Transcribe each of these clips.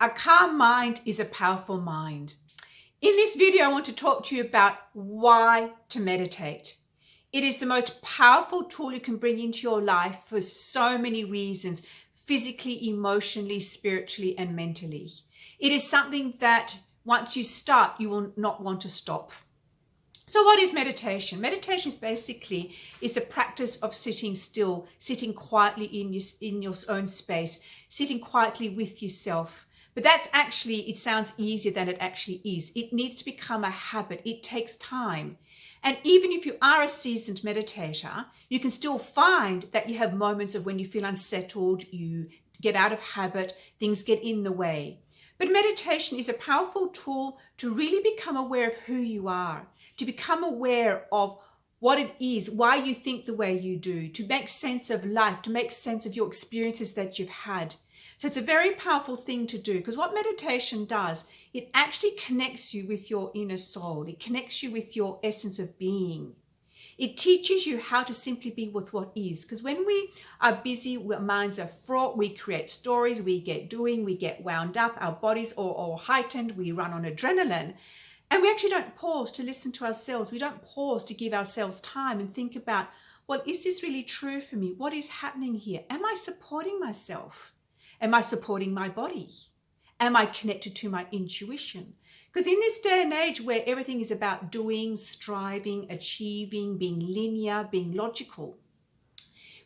A calm mind is a powerful mind. In this video, I want to talk to you about why to meditate. It is the most powerful tool you can bring into your life for so many reasons, physically, emotionally, spiritually, and mentally. It is something that once you start, you will not want to stop. So what is meditation? Meditation is the practice of sitting still, sitting quietly in your own space, sitting quietly with yourself. But that's actually, it sounds easier than it actually is. It needs to become a habit. It takes time. And even if you are a seasoned meditator, you can still find that you have moments of when you feel unsettled, you get out of habit, things get in the way. But meditation is a powerful tool to really become aware of who you are, to become aware of what it is, why you think the way you do, to make sense of life, to make sense of your experiences that you've had. So it's a very powerful thing to do, because what meditation does, it actually connects you with your inner soul. It connects you with your essence of being. It teaches you how to simply be with what is. Because when we are busy, our minds are fraught, we create stories, we get wound up, our bodies are all heightened, we run on adrenaline. And we actually don't pause to listen to ourselves. We don't pause to give ourselves time and think about, well, is this really true for me? What is happening here? Am I supporting myself? Am I supporting my body? Am I connected to my intuition? Because in this day and age where everything is about doing, striving, achieving, being linear, being logical,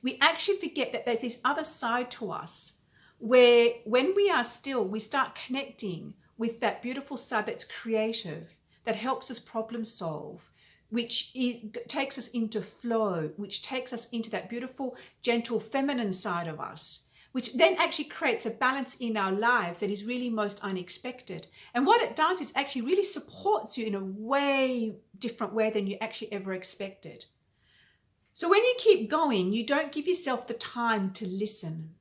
we actually forget that there's this other side to us where when we are still, we start connecting with that beautiful side that's creative, that helps us problem solve, which takes us into flow, which takes us into that beautiful, gentle, feminine side of us, which then actually creates a balance in our lives that is really most unexpected. And what it does is actually really supports you in a way different way than you actually ever expected. So when you keep going, you don't give yourself the time to listen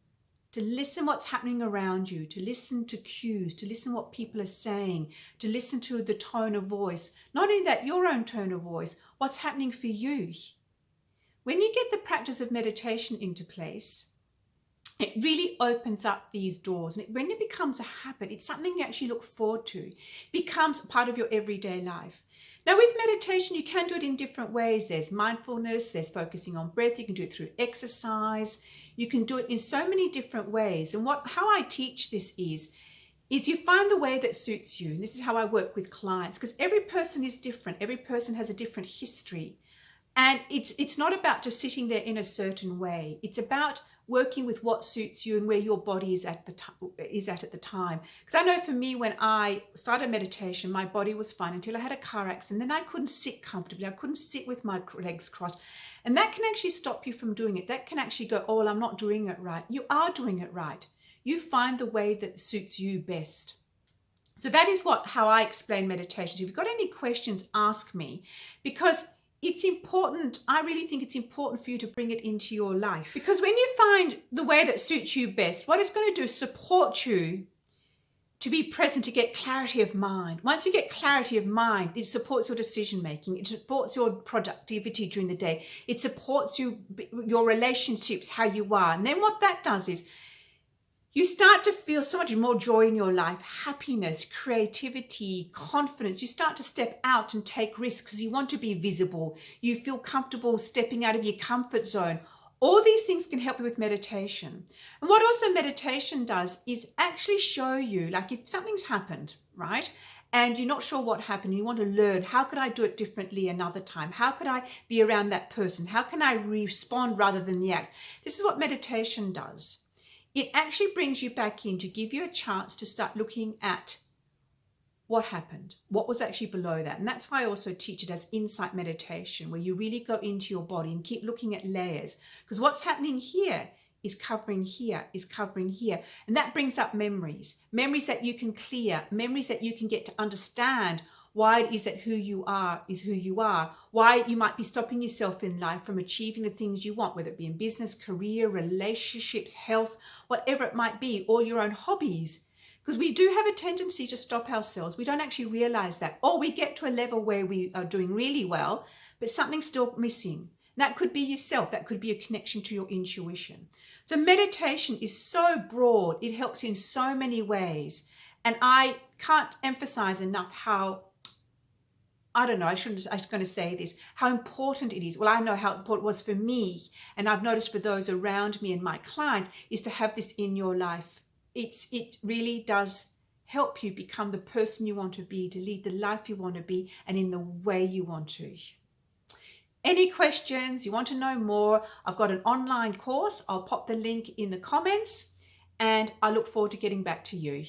what's happening around you, to listen to cues, to listen what people are saying, to listen to the tone of voice. Not only that, your own tone of voice, what's happening for you. When you get the practice of meditation into place, it really opens up these doors. And when it becomes a habit, it's something you actually look forward to. It becomes part of your everyday life. Now with meditation, you can do it in different ways. There's mindfulness, there's focusing on breath. You can do it through exercise. You can do it in so many different ways. And how I teach this is you find the way that suits you. And this is how I work with clients, because every person is different. Every person has a different history. And it's not about just sitting there in a certain way. It's about working with what suits you and where your body is at the time. Because I know for me, when I started meditation, my body was fine until I had a car accident. Then I couldn't sit comfortably. I couldn't sit with my legs crossed. And that can actually stop you from doing it. That can actually go, oh, well, I'm not doing it right. You are doing it right. You find the way that suits you best. So that is how I explain meditation. If you've got any questions, ask me, because it's important. I really think it's important for you to bring it into your life, because when you find the way that suits you best, what it's going to do is support you to be present, to get clarity of mind. Once you get clarity of mind, it supports your decision making. It supports your productivity during the day. It supports your relationships, how you are. And then what that does is you start to feel so much more joy in your life, happiness, creativity, confidence. You start to step out and take risks because you want to be visible. You feel comfortable stepping out of your comfort zone. All these things can help you with meditation. And what also meditation does is actually show you, like if something's happened, right? And you're not sure what happened, you want to learn, how could I do it differently another time? How could I be around that person? How can I respond rather than react? This is what meditation does. It actually brings you back in to give you a chance to start looking at what happened, what was actually below that. And that's why I also teach it as insight meditation, where you really go into your body and keep looking at layers. Because what's happening here is covering here, is covering here. And that brings up memories that you can clear, memories that you can get to understand why it is that who you are is who you are, why you might be stopping yourself in life from achieving the things you want, whether it be in business, career, relationships, health, whatever it might be, all your own hobbies. Because we do have a tendency to stop ourselves. We don't actually realize that. Or we get to a level where we are doing really well, but something's still missing. That could be yourself. That could be a connection to your intuition. So meditation is so broad. It helps in so many ways. And I can't emphasize enough how, I don't know, I was going to say this, how important it is. Well, I know how important it was for me, and I've noticed for those around me and my clients, is to have this in your life. It really does help you become the person you want to be, to lead the life you want to be, and in the way you want to. Any questions, you want to know more, I've got an online course. I'll pop the link in the comments, and I look forward to getting back to you.